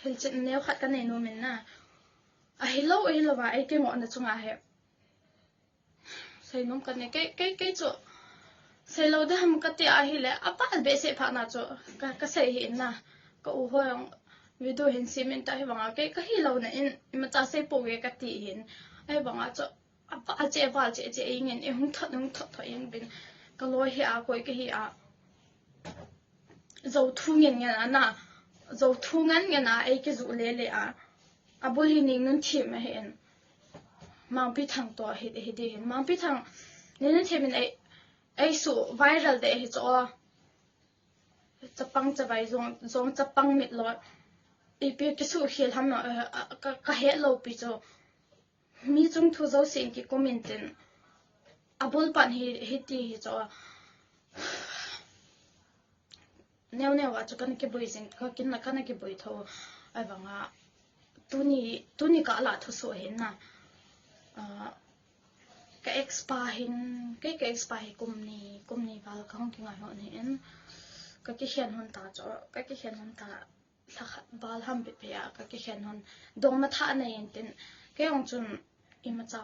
hel chet neu khat kan nei no min na a hello wa ai ke ngo na chunga he sai nom kan ne ke chu sai lo da ham ka ti a hi le apa be se pha na chu ka sai hi na ka u ho yong video hin simin ta hi wanga ke ka hi lo na in ma ta sai po ge ka ti hin ai wanga chu apa a che ingen e hung that in bin ka lo hi a koi ke hi a zo thu ngen na zo thu ngan ngen a ai ke zu le a abul hi ning nun thi ma hen mang pi thang to hi de hin mang pi thang nen the min ai su viral de hi cho chapang chabai zong chapang mit lo e pe ke su hil ham no ka he lo pi cho mi chung thu zo sing ki comment in abul pan hi ti hi cho neu wa chu kan ke boi sing ka kin na kana ke boi tho ai wanga tuni ka la thu so hin na ka expa hin ke expa hi kumni bal khong ki ngai ho ni en ka ki hian hon ta cho ka ki hian hon ta thakhat bal ham be pe ya ka ki hian hon dong ma tha na yen tin ke ong chun ima cha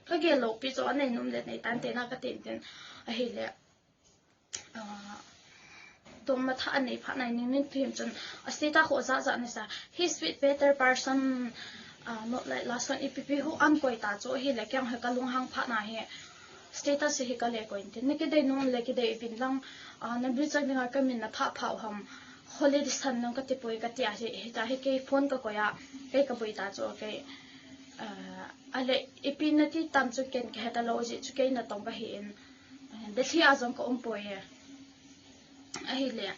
ka ge lo pi cho nei num le nei tan te na ka tin a hi le dong ma tha nei pha nai ning phim chun astita kho za ni sa he's with better person not like last one ipp who an koi ta cho hi le kyang ha ka lung hang pha na he status hi ka le ko in tin ke dei num le ke dei pin lang na bi chang nga ka min na pha ham holiday san nang ka ti poi ka ti a hi ta hi ke phone ka ko ya ke ka boi ta cho ke ale ipin na ti tam chu ken ke ta lo ji chu ke na tong ka hi in de thi a jong ko poi he a hi le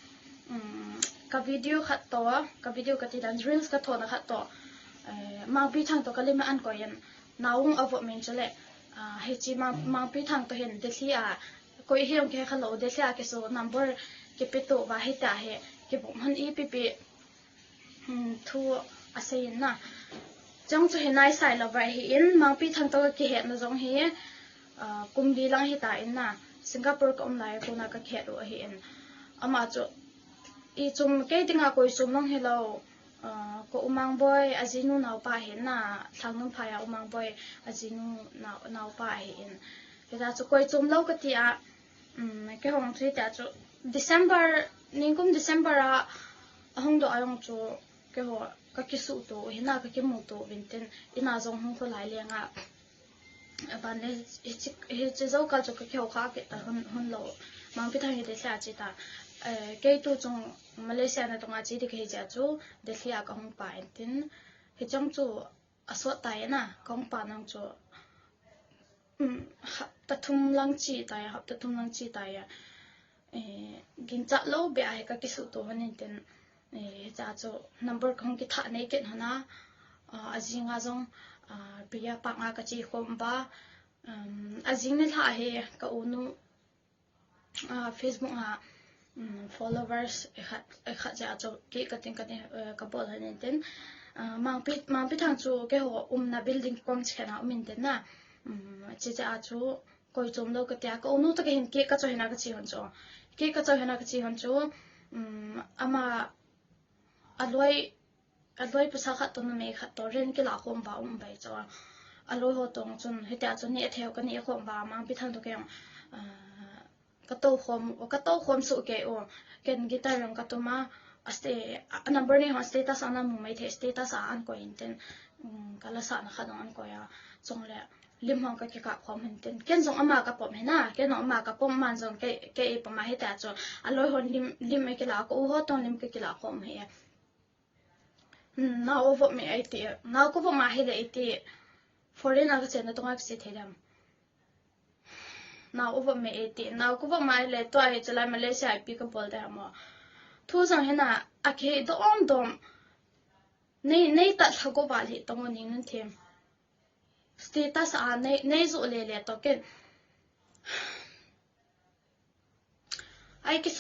ka video khat to ka video ka ti dan reels ka thona khat to mang pi thang to ka le ma an ko yan naung avo men chale he chi mang pi thang to hen de thi a koi hi ong ke khalo de thi a ke so number ke pe to ba he ta he ke bom han e pp thu asai na chang chu he nai sai lo ba hi in mang pi thang to ke he na jong he kumbi lang hi ta in na singapore ko lai ko na ka khe ro hi in ama chu I chum ke tinga koi chum long hello ko umang boy azinu naw pa hin na thangnung phaya umang boy azinu naw pa hin keda chu koi chum lo ka ti a ke hong thui ta chu december ningkum december a hong do ayong chu ke ho ka ki su to hina ka ki mu to binten ina jong hong ko lai lenga ban le he che zo ka chu ka kheu kha ke ta hun lo mang pi thang de sa chi ta ke tu chung malaysia na tonga chi de ke ja chu delhi a ka hong pa entin he chang chu aso ta na kong pa nang chu ta thum lang chi ta ya gin cha lo be a ka ki su to hanin ten cha chu number khong ki tha nei ken hana ajinga jong biya pa nga ka chi khom ba ajing ne tha he ka unu facebook ha followers ekhat ja cho ke kating ka bol hanin ten mang pi thang chu ke ho na building kom chena umin ten na che ja chu koi chom lo ka tia ko unu ta ke hin ke ka cho hina ka chi hon cho ke ka cho hina ka chi hon chu ama aloi pasa khat to na me khat to ren ke la khom ba bai cho aloi ho tong chun heta chu ni theu ka ni khom ba mang pi thang to ke ka to khom su ke o ken guitar rang ka to ma aste number ni status ana mu mai the status an ko inten kala sa na khadong an ko ya chong le lim hong ka ke ka khom hinten ken jong ama ka pom hena ken ama ka pom man jong ke e pom ma heta cho aloi hon lim me ke la ko ho ton lim ke la khom he na over me ai ti na ko pom ma he de ti foreigner ka chen na tonga se thedam now over me 80 now ko ma le to ai chala malaysia ip ka bol da mo thu sang hena akhe dom nei ta thago ba li tong ning nun them status a nei zo le to ken ai ki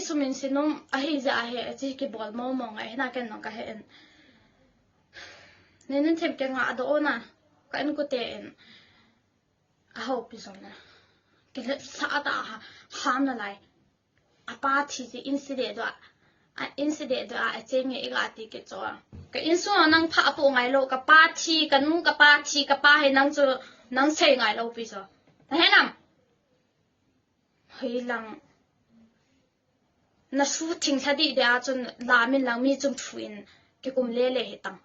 sumin se nom a he za a he chi ki bol mo ngai hena ken no ka he en nên thêm cái ngã đó na cái anh có tiền hậu bị xong nè cái xã ta ham là lại apa thì incident đó incident do a cheng e ga ti ke cho ka insu nang pha po ngai lo ka pa thi ka nu ka pa thi ka pa he nang chu nang sei ngai lo pi so he nam hei lang na su thing thadi de a chun la min lang mi chung thuin ke kum le le he tang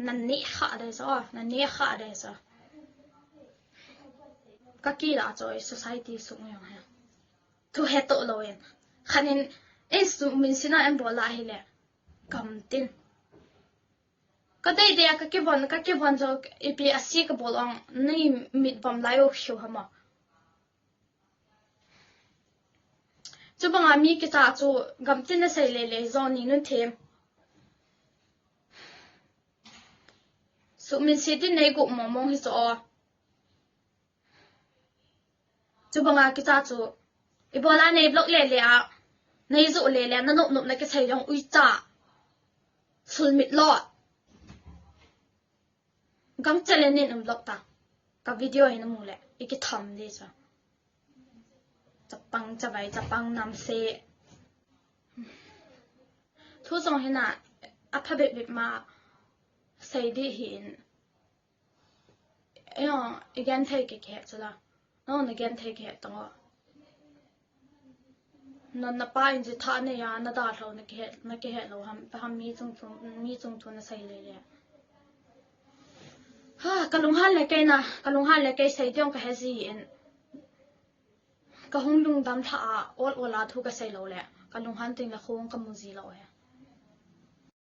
nan ni kha de so ka ki la cho society su yo ha thu he to lo en khanin insu min sina em bola hi le kam tin ka dei de ka ke bon jo ipi asi ka bolong nei mit bam layo hyu hama chu banga mi ki ta chu gam tin na sei le zon ni nun them su min si tin nei gu mo mong hi so chu banga ki ta chu ibola nei block le a nei zu le na nop na ke sei jong ui cha sul mit lot gam chale nin block ta ka video hin mu le iki tham de cha chapang nam se thu song hina aphabet bit ma sei di hin again take ke chala no again take ke to na pa in ji tha ne ya na da tho na ke lo ham mi chung na sei le ha kalung han le ke sei jong ka he ji in ka hong lung dam tha a ol ola thu ka sei lo le kalung han ting la khong ka mu ji lo he